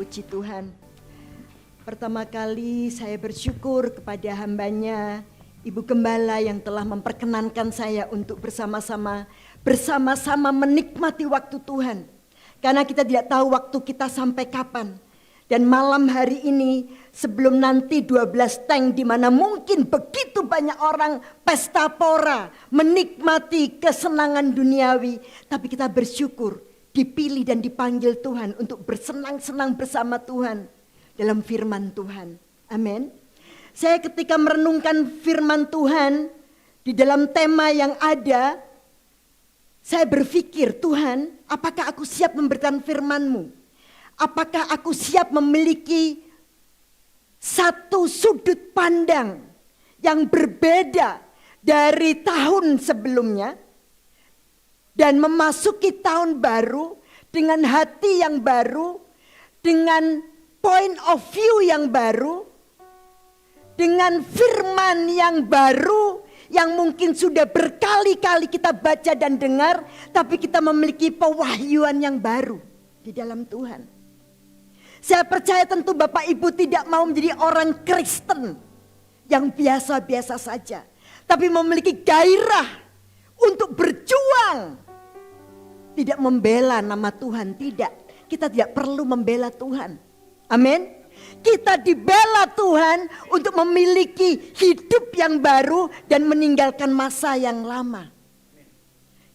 Puji Tuhan. Pertama kali saya bersyukur kepada hambanya, Ibu Gembala yang telah memperkenankan saya untuk bersama-sama menikmati waktu Tuhan. Karena kita tidak tahu waktu kita sampai kapan. Dan malam hari ini sebelum nanti 12 tank di mana mungkin begitu banyak orang pesta pora menikmati kesenangan duniawi. Tapi kita bersyukur dipilih dan dipanggil Tuhan untuk bersenang-senang bersama Tuhan dalam firman Tuhan. Amin. Saya ketika merenungkan firman Tuhan di dalam tema yang ada, saya berpikir, Tuhan, apakah aku siap memberikan firman-Mu? Apakah aku siap memiliki satu sudut pandang yang berbeda dari tahun sebelumnya? Dan memasuki tahun baru dengan hati yang baru, dengan point of view yang baru, dengan firman yang baru, yang mungkin sudah berkali-kali kita baca dan dengar, tapi kita memiliki pewahyuan yang baru di dalam Tuhan. Saya percaya tentu Bapak Ibu tidak mau menjadi orang Kristen yang biasa-biasa saja, tapi memiliki gairah untuk berjuang. Tidak membela nama Tuhan, tidak. Kita tidak perlu membela Tuhan. Amin. Kita dibela Tuhan untuk memiliki hidup yang baru dan meninggalkan masa yang lama.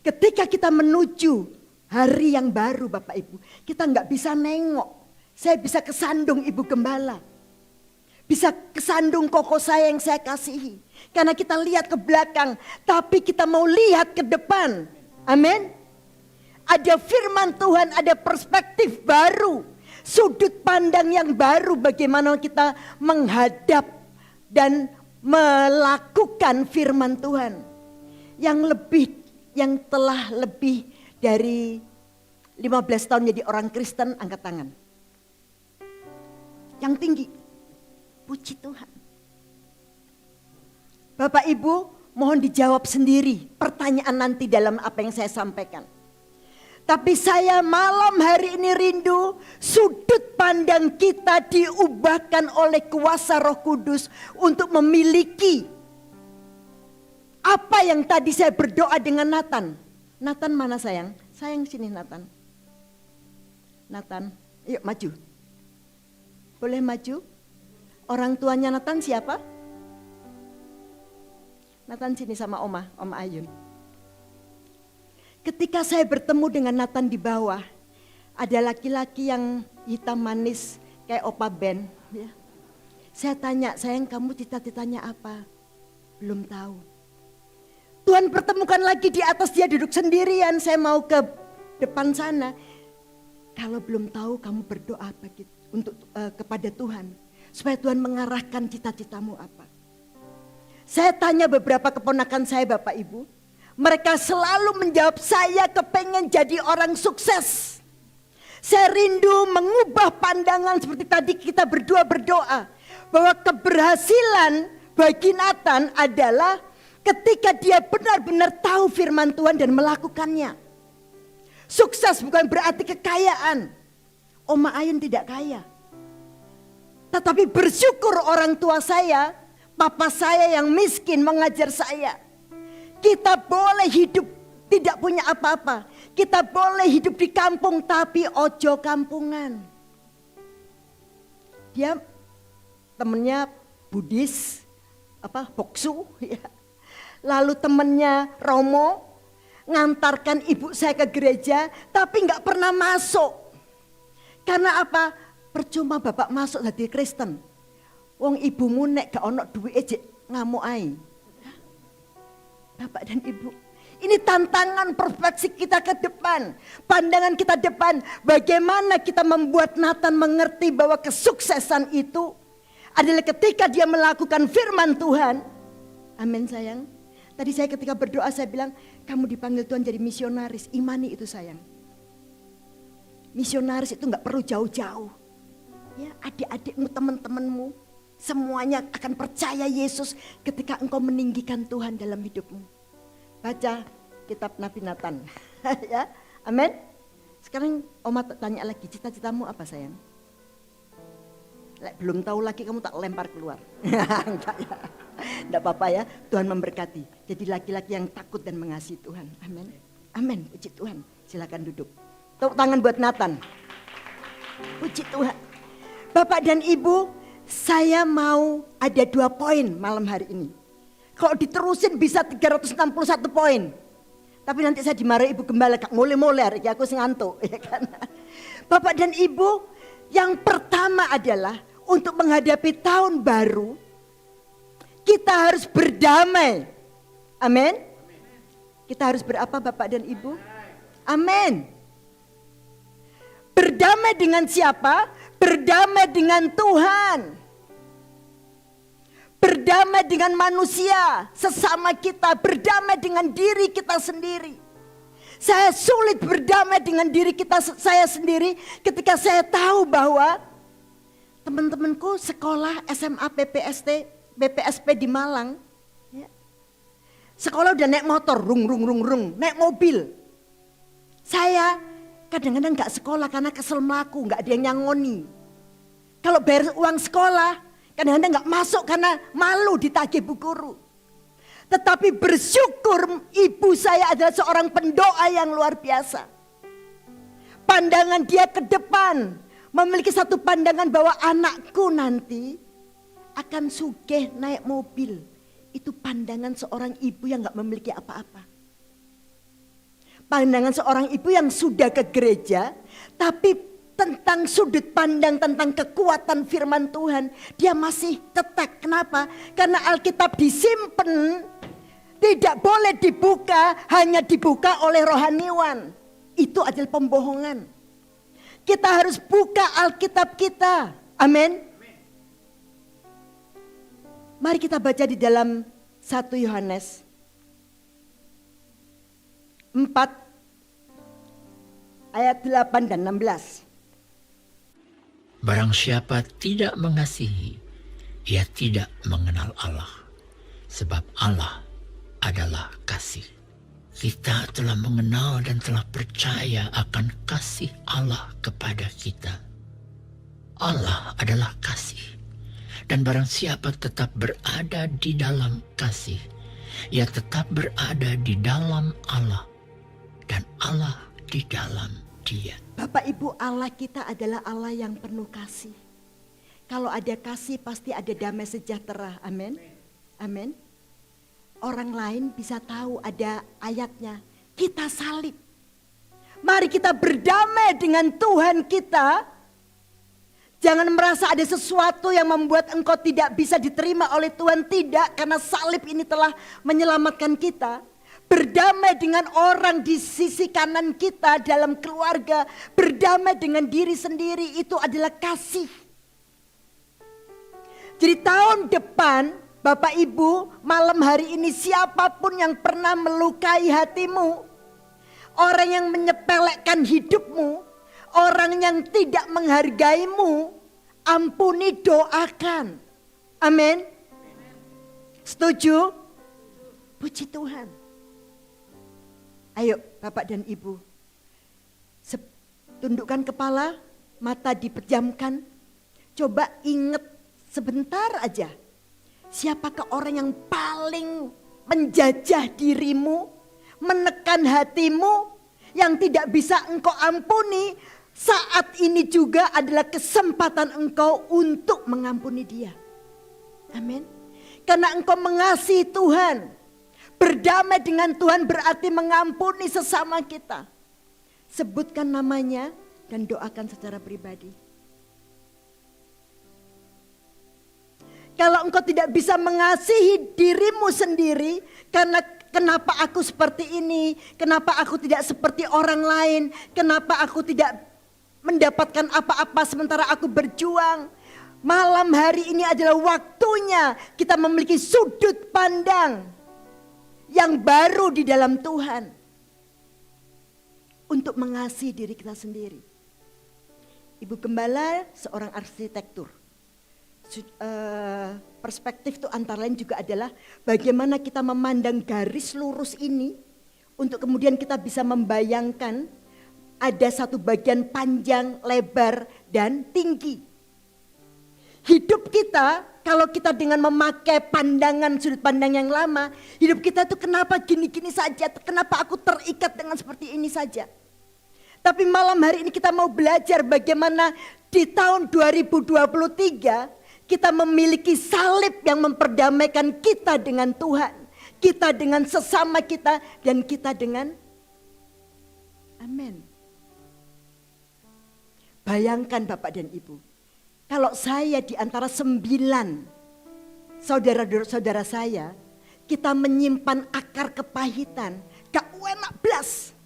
Ketika kita menuju hari yang baru Bapak Ibu, kita nggak bisa nengok. Saya bisa kesandung Ibu Gembala. Bisa kesandung koko saya yang saya kasihi. Karena kita lihat ke belakang, tapi kita mau lihat ke depan. Amin. Ada firman Tuhan, ada perspektif baru. Sudut pandang yang baru bagaimana kita menghadap dan melakukan firman Tuhan. Yang telah lebih dari 15 tahun jadi orang Kristen, angkat tangan. Yang tinggi, puji Tuhan. Bapak Ibu mohon dijawab sendiri pertanyaan nanti dalam apa yang saya sampaikan. Tapi saya malam hari ini rindu sudut pandang kita diubahkan oleh kuasa Roh Kudus untuk memiliki apa yang tadi saya berdoa dengan Nathan. Nathan mana sayang? Sayang sini Nathan. Nathan, yuk maju. Boleh maju? Orang tuanya Nathan siapa? Nathan sini sama Oma Ayun. Ketika saya bertemu dengan Nathan di bawah, ada laki-laki yang hitam manis kayak Opa Ben. Ya. Saya tanya, sayang kamu cita-citanya apa? Belum tahu. Tuhan pertemukan lagi di atas, dia duduk sendirian, saya mau ke depan sana. Kalau belum tahu kamu berdoa kepada Tuhan. Supaya Tuhan mengarahkan cita-citamu apa. Saya tanya beberapa keponakan saya Bapak Ibu. Mereka selalu menjawab, saya kepengen jadi orang sukses. Saya rindu mengubah pandangan seperti tadi kita berdua berdoa. Bahwa keberhasilan bagi Nathan adalah ketika dia benar-benar tahu firman Tuhan dan melakukannya. Sukses bukan berarti kekayaan. Oma Ayun tidak kaya. Tetapi bersyukur orang tua saya, papa saya yang miskin mengajar saya. Kita boleh hidup tidak punya apa-apa. Kita boleh hidup di kampung tapi ojo kampungan. Dia temennya Buddhis, Boksu. Ya. Lalu temennya Romo ngantarkan ibu saya ke gereja tapi nggak pernah masuk. Karena apa? Percuma bapak masuk jadi Kristen. Wong ibumu nek gak ono duit aja ngamuk ae. Bapak dan Ibu, ini tantangan perspektif kita ke depan. Pandangan kita depan, bagaimana kita membuat Nathan mengerti bahwa kesuksesan itu adalah ketika dia melakukan firman Tuhan. Amin sayang. Tadi saya ketika berdoa saya bilang, kamu dipanggil Tuhan jadi misionaris, imani itu sayang. Misionaris itu gak perlu jauh-jauh. Ya, adik-adikmu, teman-temanmu, semuanya akan percaya Yesus ketika engkau meninggikan Tuhan dalam hidupmu. Baca kitab Nabi Nathan. Ya, amin. Sekarang Oma tanya lagi, cita-citamu apa sayang? Belum tahu lagi kamu tak lempar keluar. Enggak ya. Enggak apa-apa ya, Tuhan memberkati. Jadi laki-laki yang takut dan mengasihi Tuhan. Amin. Amin, puji Tuhan. Silakan duduk. Tepuk tangan buat Nathan. Puji Tuhan. Bapak dan Ibu, saya mau ada 2 poin malam hari ini. Kalau diterusin bisa 361 poin. Tapi nanti saya dimarahi Ibu Gembala, gak mulai-mulai hari aku ngantuk. Ya kan? Bapak dan Ibu, yang pertama adalah untuk menghadapi tahun baru, kita harus berdamai. Amin. Kita harus berapa Bapak dan Ibu? Amin. Berdamai dengan siapa? Berdamai dengan Tuhan. Berdamai dengan manusia, sesama kita, berdamai dengan diri kita sendiri. Saya sulit berdamai dengan diri saya sendiri ketika saya tahu bahwa teman-temanku sekolah SMA BPSP di Malang, ya, sekolah udah naik motor, rung, naik mobil. Saya kadang-kadang gak sekolah karena kesel melaku, gak ada yang nyangoni. Kalau bayar uang sekolah, kadang-kadang gak masuk karena malu ditagih bu guru. Tetapi bersyukur ibu saya adalah seorang pendoa yang luar biasa. Pandangan dia ke depan, memiliki satu pandangan bahwa anakku nanti akan sugih naik mobil. Itu pandangan seorang ibu yang gak memiliki apa-apa. Pandangan seorang ibu yang sudah ke gereja, tapi tentang sudut pandang, tentang kekuatan firman Tuhan, dia masih cetek. Kenapa? Karena Alkitab disimpan, tidak boleh dibuka, hanya dibuka oleh rohaniwan. Itu adalah pembohongan. Kita harus buka Alkitab kita. Amin. Mari kita baca di dalam 1 Yohanes 4 ayat 8 dan 16. Barang siapa tidak mengasihi, ia tidak mengenal Allah, sebab Allah adalah kasih. Kita telah mengenal dan telah percaya akan kasih Allah kepada kita. Allah adalah kasih. Dan barang siapa tetap berada di dalam kasih, ia tetap berada di dalam Allah, dan Allah di dalam dia. Bapak Ibu, Allah kita adalah Allah yang penuh kasih. Kalau ada kasih pasti ada damai sejahtera. Amin. Amin. Orang lain bisa tahu ada ayatnya. Kita salib. Mari kita berdamai dengan Tuhan kita. Jangan merasa ada sesuatu yang membuat engkau tidak bisa diterima oleh Tuhan. Tidak, karena salib ini telah menyelamatkan kita. Berdamai dengan orang di sisi kanan kita dalam keluarga. Berdamai dengan diri sendiri, itu adalah kasih. Jadi tahun depan, Bapak Ibu, malam hari ini siapapun yang pernah melukai hatimu, orang yang menyepelekan hidupmu, orang yang tidak menghargaimu, ampuni, doakan. Amin. Setuju? Puji Tuhan. Ayo Bapak dan Ibu, tundukkan kepala, mata dipejamkan. Coba ingat sebentar aja. Siapakah orang yang paling menjajah dirimu, menekan hatimu, yang tidak bisa engkau ampuni? Saat ini juga adalah kesempatan engkau untuk mengampuni dia. Amin. Karena engkau mengasihi Tuhan. Berdamai dengan Tuhan berarti mengampuni sesama kita. Sebutkan namanya dan doakan secara pribadi. Kalau engkau tidak bisa mengasihi dirimu sendiri, karena kenapa aku seperti ini, kenapa aku tidak seperti orang lain, kenapa aku tidak mendapatkan apa-apa sementara aku berjuang. Malam hari ini adalah waktunya kita memiliki sudut pandang yang baru di dalam Tuhan. Untuk mengasihi diri kita sendiri. Ibu Gembala seorang arsitektur. Perspektif itu antara lain juga adalah bagaimana kita memandang garis lurus ini untuk kemudian kita bisa membayangkan ada satu bagian panjang, lebar, dan tinggi. hidup kita, kalau kita dengan memakai sudut pandang yang lama, hidup kita itu kenapa gini-gini saja, kenapa aku terikat dengan seperti ini saja. Tapi malam hari ini kita mau belajar bagaimana di tahun 2023 kita memiliki salib yang memperdamaikan kita dengan Tuhan, kita dengan sesama kita, dan kita dengan amin. Bayangkan Bapak dan Ibu, kalau saya di antara 9 saudara-saudara saya, kita menyimpan akar kepahitan, gak enak belas.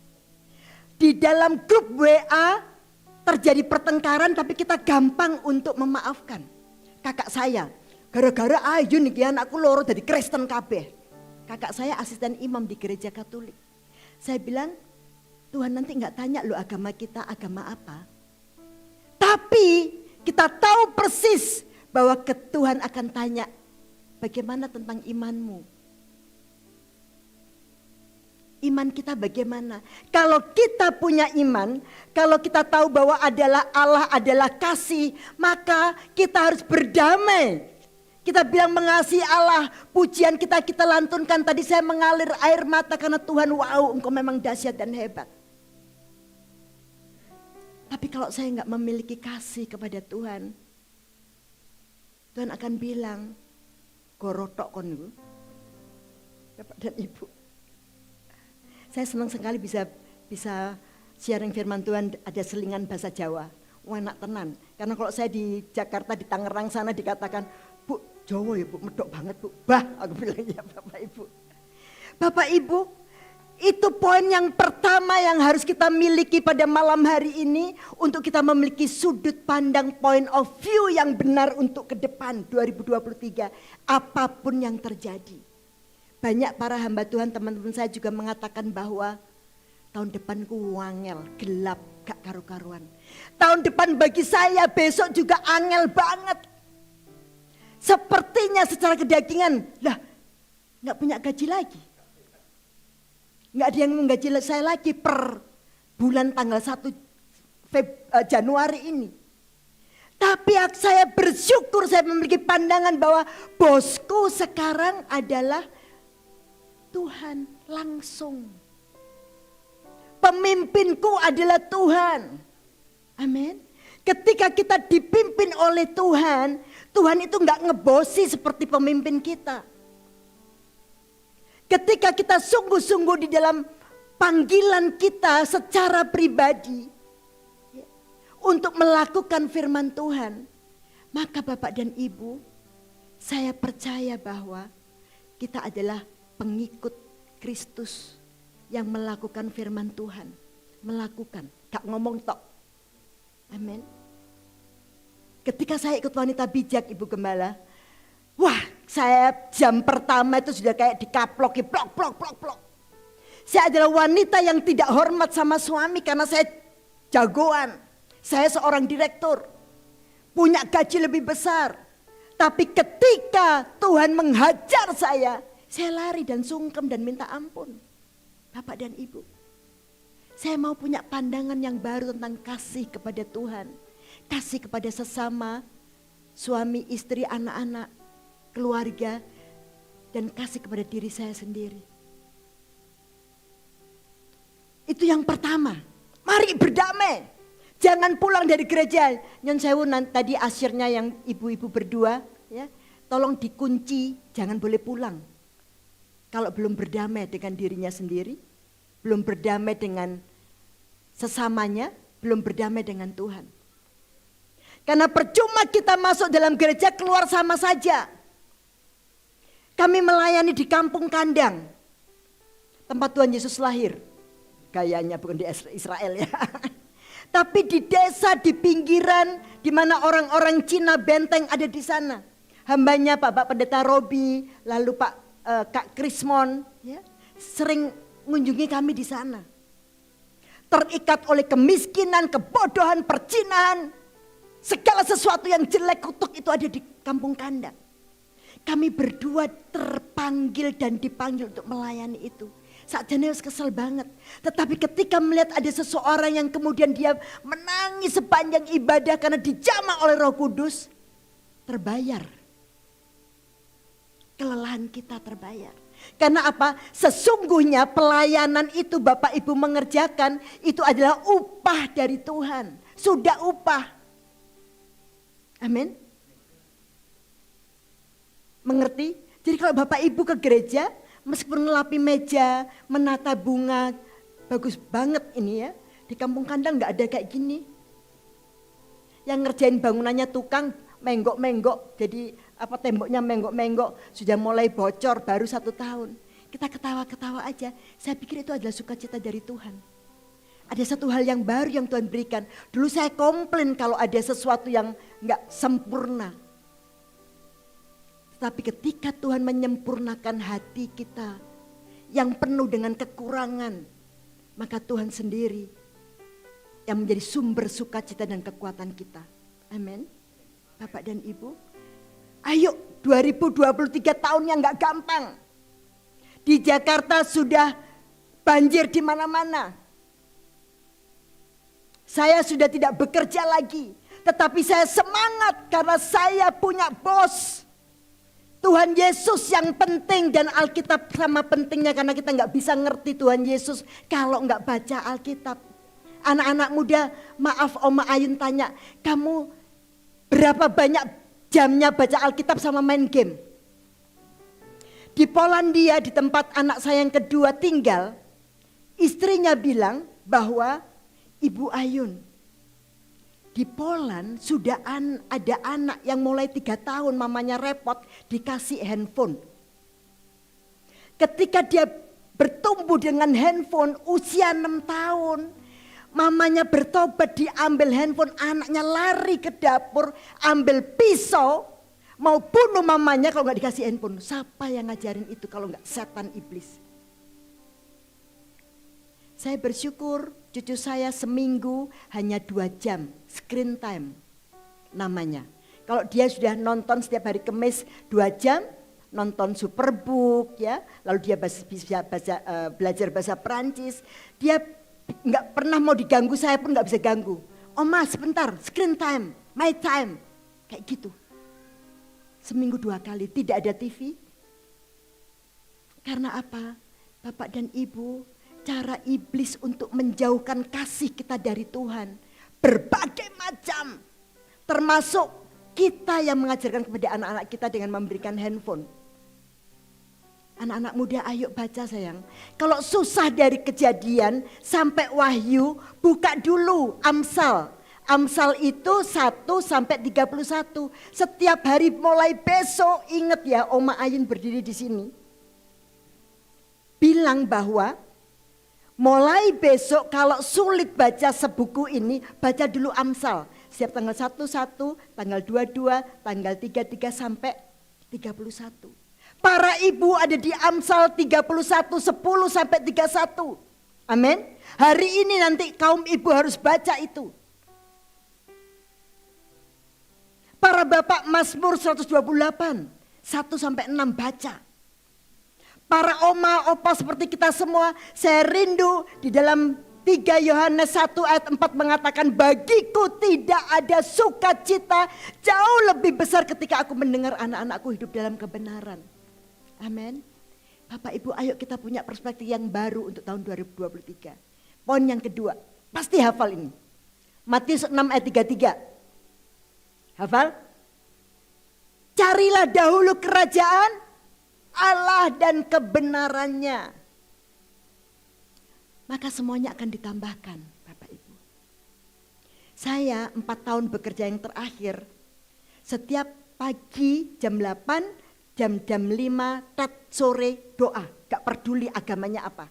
Di dalam grup WA terjadi pertengkaran tapi kita gampang untuk memaafkan. Kakak saya, gara-gara ayu nih anakku loro dari Kristen kabeh. Kakak saya asisten imam di gereja Katolik. Saya bilang, Tuhan nanti gak tanya lo agama kita agama apa. Tapi kita tahu persis bahwa Tuhan akan tanya, bagaimana tentang imanmu? Iman kita bagaimana? Kalau kita punya iman, kalau kita tahu bahwa Allah adalah kasih, maka kita harus berdamai. Kita bilang mengasihi Allah, pujian kita lantunkan. Tadi saya mengalir air mata karena Tuhan, wow, engkau memang dahsyat dan hebat. Tapi kalau saya nggak memiliki kasih kepada Tuhan, Tuhan akan bilang, gorotok kon, Bapak dan Ibu. Saya senang sekali bisa sharing firman Tuhan, ada selingan bahasa Jawa. Wah, enak tenan. Karena kalau saya di Jakarta, di Tangerang sana dikatakan, Bu, Jawa ya Bu, medok banget Bu. Bah, aku bilang ya Bapak Ibu. Bapak Ibu, itu poin yang pertama yang harus kita miliki pada malam hari ini. Untuk kita memiliki sudut pandang point of view yang benar untuk ke depan 2023. Apapun yang terjadi. Banyak para hamba Tuhan, teman-teman saya juga mengatakan bahwa tahun depanku wangel, gelap, gak karu-karuan. Tahun depan bagi saya besok juga angel banget. Sepertinya secara kedagingan, lah gak punya gaji lagi. Gak ada yang menggaji saya lagi per bulan tanggal 1 Januari ini. Tapi saya bersyukur saya memiliki pandangan bahwa bosku sekarang adalah Tuhan langsung. Pemimpinku adalah Tuhan. Amin. Ketika kita dipimpin oleh Tuhan, Tuhan itu enggak ngebosi seperti pemimpin kita. Ketika kita sungguh-sungguh di dalam panggilan kita secara pribadi untuk melakukan firman Tuhan, maka Bapak dan Ibu, saya percaya bahwa kita adalah pengikut Kristus yang melakukan firman Tuhan. Melakukan, gak ngomong tok. Amin. Ketika saya ikut wanita bijak Ibu Gembala, wah saya jam pertama itu sudah kayak dikaploki, plok. Saya adalah wanita yang tidak hormat sama suami karena saya jagoan. Saya seorang direktur, punya gaji lebih besar. Tapi ketika Tuhan menghajar saya lari dan sungkem dan minta ampun. Bapak dan Ibu, saya mau punya pandangan yang baru tentang kasih kepada Tuhan. Kasih kepada sesama, suami, istri, anak-anak, keluarga, dan kasih kepada diri saya sendiri. Itu yang pertama. Mari berdamai. Jangan pulang dari gereja. Nyon sewu tadi asyirnya yang ibu-ibu berdua, ya, tolong dikunci, jangan boleh pulang. Kalau belum berdamai dengan dirinya sendiri, belum berdamai dengan sesamanya, belum berdamai dengan Tuhan. Karena percuma kita masuk dalam gereja, keluar sama saja. Kami melayani di kampung kandang, tempat Tuhan Yesus lahir. Gayanya bukan di Israel ya. Tapi di desa, di pinggiran, di mana orang-orang Cina benteng ada di sana. Hambanya Pak Pendeta Robi, lalu Kak Krismon, ya, sering mengunjungi kami di sana. Terikat oleh kemiskinan, kebodohan, percinahan, segala sesuatu yang jelek kutuk itu ada di kampung kandang. Kami berdua terpanggil dan dipanggil untuk melayani itu. Saat Janeus kesel banget. Tetapi ketika melihat ada seseorang yang kemudian dia menangis sepanjang ibadah karena dijamah oleh Roh Kudus. terbayar. Kelelahan kita terbayar. Karena apa? Sesungguhnya pelayanan itu Bapak Ibu mengerjakan itu adalah upah dari Tuhan. Sudah upah. Amin. Mengerti? Jadi kalau Bapak Ibu ke gereja, meskipun ngelapi meja, menata bunga, bagus banget ini ya. Di Kampung Kandang gak ada kayak gini. Yang ngerjain bangunannya tukang, menggok-menggok, jadi temboknya menggok-menggok, sudah mulai bocor baru 1 tahun. Kita ketawa-ketawa aja, saya pikir itu adalah sukacita dari Tuhan. Ada satu hal yang baru yang Tuhan berikan. Dulu saya komplain kalau ada sesuatu yang gak sempurna. Tetapi ketika Tuhan menyempurnakan hati kita yang penuh dengan kekurangan, maka Tuhan sendiri yang menjadi sumber sukacita dan kekuatan kita. Amin. Bapak dan Ibu, ayo 2023 tahun yang gak gampang. Di Jakarta sudah banjir di mana-mana. Saya sudah tidak bekerja lagi, tetapi saya semangat karena saya punya bos. Tuhan Yesus yang penting dan Alkitab sama pentingnya, karena kita gak bisa ngerti Tuhan Yesus kalau gak baca Alkitab. Anak-anak muda, maaf Oma Ayun tanya, kamu berapa banyak jamnya baca Alkitab sama main game? Di Polandia, di tempat anak saya yang kedua tinggal, istrinya bilang bahwa Ibu Ayun, di Poland sudah ada anak yang mulai 3 tahun mamanya repot dikasih handphone. Ketika dia bertumbuh dengan handphone usia 6 tahun, mamanya bertobat, diambil handphone, anaknya lari ke dapur, ambil pisau, mau bunuh mamanya kalau nggak dikasih handphone. Siapa yang ngajarin itu kalau nggak setan iblis? Saya bersyukur cucu saya seminggu hanya 2 jam screen time namanya. Kalau dia sudah nonton setiap hari Kamis 2 jam, nonton Superbook ya, lalu dia bisa belajar bahasa Perancis, dia nggak pernah mau diganggu, saya pun nggak bisa ganggu. Oma sebentar, screen time, my time, kayak gitu. Seminggu 2 kali, tidak ada TV. Karena apa? Bapak dan Ibu, cara iblis untuk menjauhkan kasih kita dari Tuhan berbagai macam. Termasuk kita yang mengajarkan kepada anak-anak kita dengan memberikan handphone. Anak-anak muda ayo baca sayang. Kalau susah dari Kejadian sampai Wahyu, buka dulu Amsal. Amsal itu 1 sampai 31. Setiap hari mulai besok, ingat ya Oma Ayun berdiri di sini. Bilang bahwa mulai besok kalau sulit baca sebuku ini, baca dulu Amsal. Setiap tanggal 11, tanggal 22, tanggal 33 sampai 31. Para ibu ada di Amsal 31, 10 sampai 31. Amin. Hari ini nanti kaum ibu harus baca itu. Para bapak Mazmur 128, 1 sampai 6 baca. Para oma, opa seperti kita semua, saya rindu di dalam 3 Yohanes 1 ayat 4 mengatakan, bagiku tidak ada sukacita jauh lebih besar ketika aku mendengar anak-anakku hidup dalam kebenaran. Amin. Bapak Ibu ayo kita punya perspektif yang baru untuk tahun 2023. Poin yang kedua, pasti hafal ini. Matius 6 ayat 33. Hafal? Carilah dahulu kerajaan Allah dan kebenarannya, maka semuanya akan ditambahkan, Bapak Ibu. Saya 4 tahun bekerja yang terakhir, setiap pagi jam 8, jam 5, sore doa, gak peduli agamanya apa.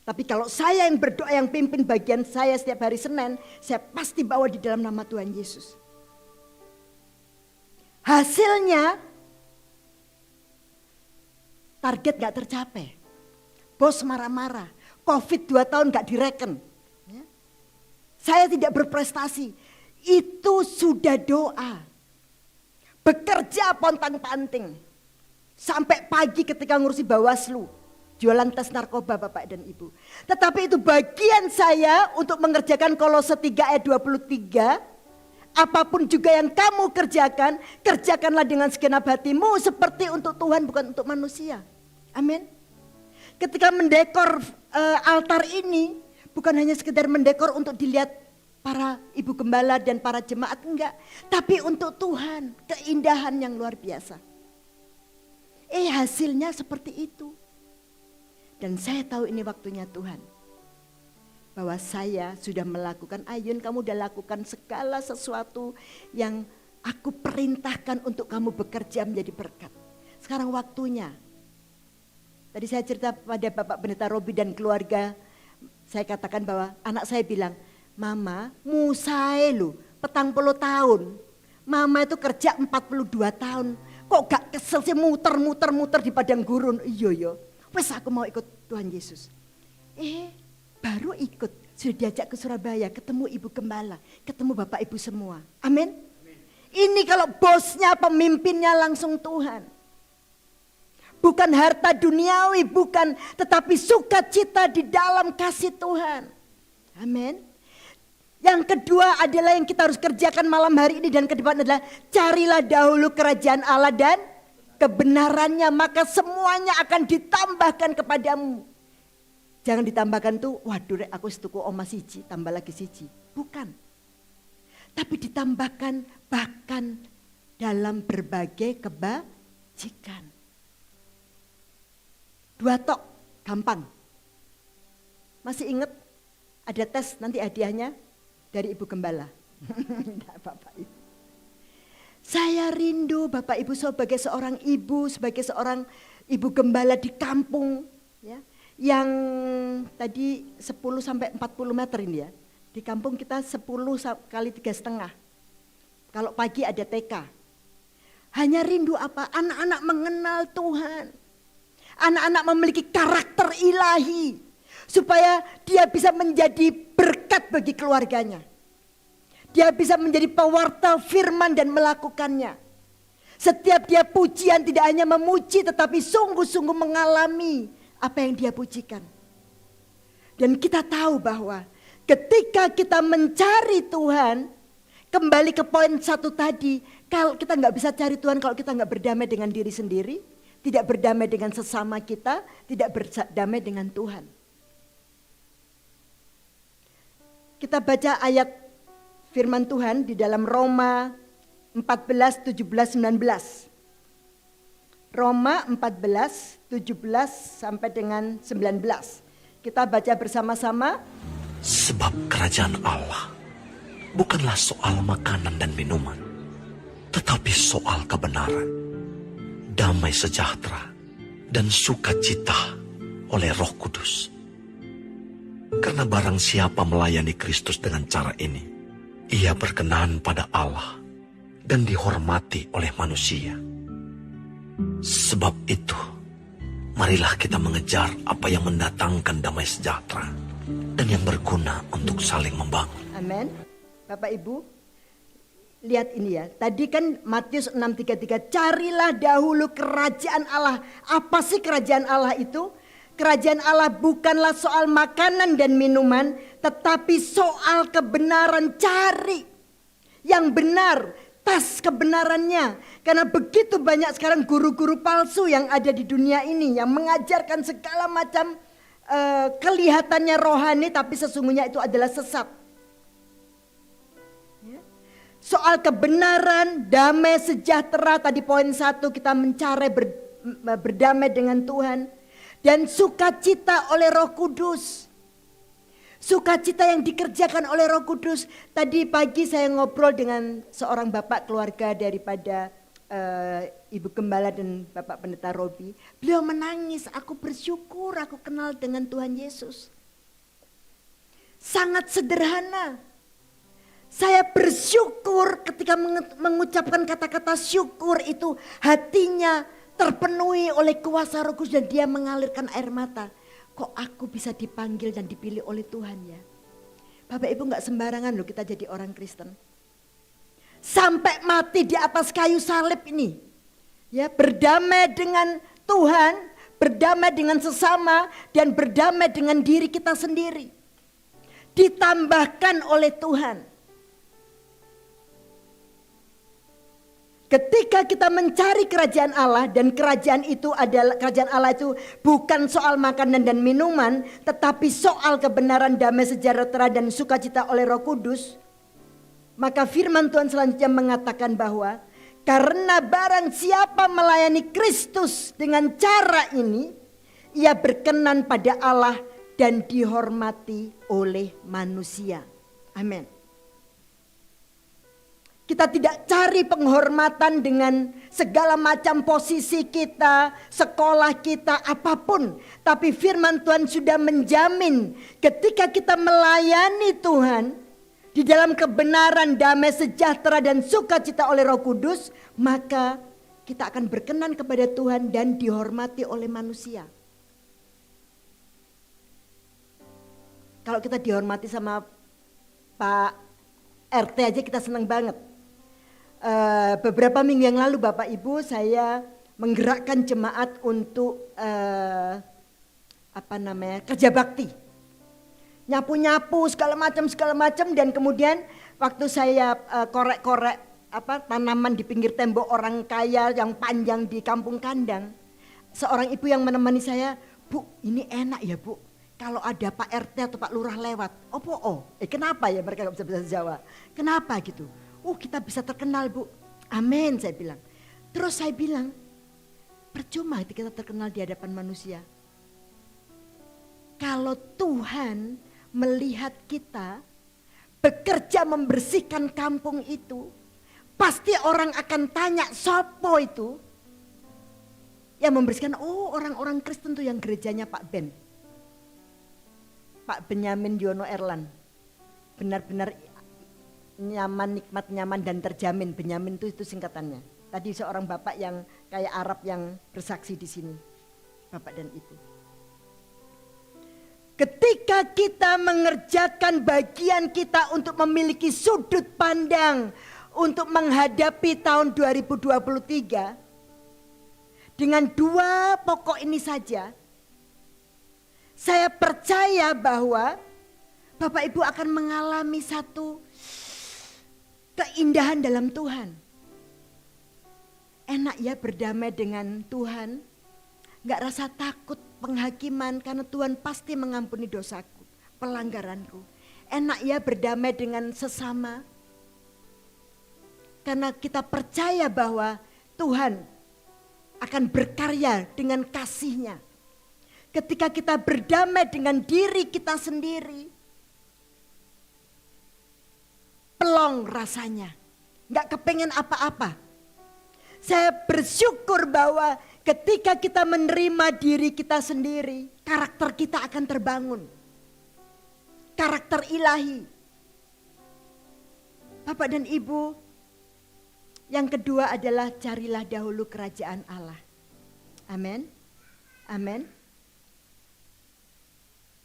Tapi kalau saya yang berdoa, yang pimpin bagian saya setiap hari Senin, saya pasti bawa di dalam nama Tuhan Yesus. Hasilnya target gak tercapai, bos marah-marah, COVID 2 tahun gak direken. Ya. Saya tidak berprestasi, itu sudah doa. Bekerja pontang-panting, sampai pagi ketika ngurusi Bawaslu, jualan tes narkoba Bapak dan Ibu. Tetapi itu bagian saya untuk mengerjakan Kolose 3 ayat 23, Apapun juga yang kamu kerjakan, kerjakanlah dengan segenap hatimu seperti untuk Tuhan, bukan untuk manusia. Amin. Ketika mendekor altar ini, bukan hanya sekedar mendekor untuk dilihat para ibu gembala dan para jemaat, enggak. Tapi untuk Tuhan, keindahan yang luar biasa. Hasilnya seperti itu. Dan saya tahu ini waktunya Tuhan. Bahwa saya sudah melakukan, Ayun kamu sudah lakukan segala sesuatu yang aku perintahkan untuk kamu bekerja menjadi berkat. Sekarang waktunya. Tadi saya cerita pada Bapak Pendeta Robi dan keluarga, saya katakan bahwa anak saya bilang, Mama musai lu 40 tahun. Mama itu kerja 42 tahun. Kok gak kesel sih muter-muter di padang gurun. Iya. Wes aku mau ikut Tuhan Yesus. Baru ikut, sudah diajak ke Surabaya, ketemu ibu gembala, ketemu bapak ibu semua. Amin. Ini kalau bosnya, pemimpinnya langsung Tuhan. Bukan harta duniawi, bukan, tetapi sukacita di dalam kasih Tuhan. Amin. Yang kedua adalah yang kita harus kerjakan malam hari ini dan ke depan adalah carilah dahulu kerajaan Allah dan kebenarannya, maka semuanya akan ditambahkan kepadamu. Jangan ditambahkan tuh, waduh aku setuku oma siji, tambah lagi siji. Bukan. Tapi ditambahkan bahkan dalam berbagai kebajikan. 2 tok, gampang. Masih ingat ada tes nanti hadiahnya dari ibu gembala. Bapak Ibu. Saya rindu Bapak Ibu sebagai seorang ibu, sebagai seorang ibu gembala di kampung. Ya. Yang tadi 10 sampai 40 meter ini ya. Di kampung kita 10 kali 3,5. Kalau pagi ada TK. Hanya rindu apa? Anak-anak mengenal Tuhan. Anak-anak memiliki karakter ilahi. Supaya dia bisa menjadi berkat bagi keluarganya. Dia bisa menjadi pewarta firman dan melakukannya. Setiap dia pujian tidak hanya memuji tetapi sungguh-sungguh mengalami apa yang dia pujikan. Dan kita tahu bahwa ketika kita mencari Tuhan, kembali ke poin 1 tadi, kalau kita nggak bisa cari Tuhan kalau kita nggak berdamai dengan diri sendiri, tidak berdamai dengan sesama kita, tidak berdamai dengan Tuhan. Kita baca ayat firman Tuhan di dalam Roma 14, 17, 19. Roma 14, 17 sampai dengan 19. Kita baca bersama-sama. Sebab kerajaan Allah bukanlah soal makanan dan minuman, tetapi soal kebenaran, damai sejahtera, dan sukacita oleh Roh Kudus. Karena barang siapa melayani Kristus dengan cara ini, ia berkenan pada Allah dan dihormati oleh manusia. Sebab itu, marilah kita mengejar apa yang mendatangkan damai sejahtera dan yang berguna untuk saling membangun. Amin. Bapak Ibu, lihat ini ya. Tadi kan Matius 6:33, carilah dahulu kerajaan Allah. Apa sih kerajaan Allah itu? Kerajaan Allah bukanlah soal makanan dan minuman, tetapi soal kebenaran. Cari yang benar. Tas kebenarannya. Karena begitu banyak sekarang guru-guru palsu yang ada di dunia ini. Yang mengajarkan segala macam kelihatannya rohani tapi sesungguhnya itu adalah sesat. Ya. Soal kebenaran, damai sejahtera. Tadi poin 1 kita mencari berdamai dengan Tuhan. Dan sukacita oleh Roh Kudus. Sukacita yang dikerjakan oleh Roh Kudus. Tadi pagi saya ngobrol dengan seorang bapak keluarga daripada Ibu Gembala dan Bapak Pendeta Robi. Beliau menangis, aku bersyukur aku kenal dengan Tuhan Yesus. Sangat sederhana. Saya bersyukur ketika mengucapkan kata-kata syukur itu hatinya terpenuhi oleh kuasa Roh Kudus dan dia mengalirkan air mata. Kok aku bisa dipanggil dan dipilih oleh Tuhan ya. Bapak Ibu gak sembarangan loh kita jadi orang Kristen. Sampai mati di atas kayu salib ini. Ya, berdamai dengan Tuhan, berdamai dengan sesama, dan berdamai dengan diri kita sendiri. Ditambahkan oleh Tuhan. Ketika kita mencari kerajaan Allah, dan kerajaan Allah itu bukan soal makanan dan minuman, tetapi soal kebenaran, damai sejahtera dan sukacita oleh Roh Kudus, maka firman Tuhan selanjutnya mengatakan bahwa karena barang siapa melayani Kristus dengan cara ini, ia berkenan pada Allah dan dihormati oleh manusia. Amin. Kita tidak cari penghormatan dengan segala macam posisi kita, sekolah kita, apapun. Tapi firman Tuhan sudah menjamin ketika kita melayani Tuhan di dalam kebenaran, damai sejahtera dan sukacita oleh Roh Kudus, maka kita akan berkenan kepada Tuhan dan dihormati oleh manusia. Kalau kita dihormati sama Pak RT aja kita senang banget. Beberapa minggu yang lalu Bapak Ibu saya menggerakkan jemaat untuk kerja bakti, nyapu-nyapu segala macam dan kemudian waktu saya korek-korek tanaman di pinggir tembok orang kaya yang panjang di Kampung Kandang, seorang ibu yang menemani saya, "Bu, ini enak ya Bu, kalau ada Pak RT atau Pak Lurah lewat." Kenapa ya mereka gak bisa bahasa Jawa? Kenapa gitu? Kita bisa terkenal Bu. Amin, saya bilang. Terus saya bilang, percuma kita terkenal di hadapan manusia. Kalau Tuhan melihat kita bekerja membersihkan kampung itu, pasti orang akan tanya, sopo itu yang membersihkan? Orang-orang Kristen tuh yang gerejanya Pak Ben, Pak Benyamin Yono Erlan. Benar-benar nyaman, nikmat, nyaman dan terjamin. Benyamin itu singkatannya. Tadi seorang bapak yang kayak Arab yang bersaksi di sini, bapak dan ibu. Ketika kita mengerjakan bagian kita untuk memiliki sudut pandang untuk menghadapi tahun 2023 dengan dua pokok ini saja, saya percaya bahwa Bapak Ibu akan mengalami satu keindahan dalam Tuhan. Enak ya berdamai dengan Tuhan, gak rasa takut penghakiman karena Tuhan pasti mengampuni dosaku, pelanggaranku. Enak ya berdamai dengan sesama karena kita percaya bahwa Tuhan akan berkarya dengan kasih-Nya. Ketika kita berdamai dengan diri kita sendiri, pelong rasanya, gak kepengen apa-apa. Saya bersyukur bahwa ketika kita menerima diri kita sendiri, karakter kita akan terbangun. Karakter ilahi. Bapak dan Ibu, yang kedua adalah carilah dahulu kerajaan Allah. Amin. Amin.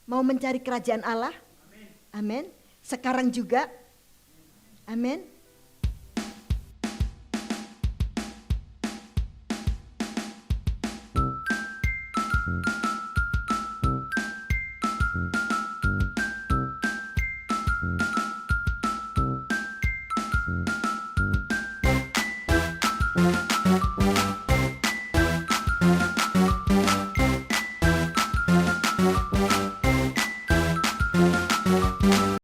Mau mencari kerajaan Allah? Amin. Sekarang juga. Amin.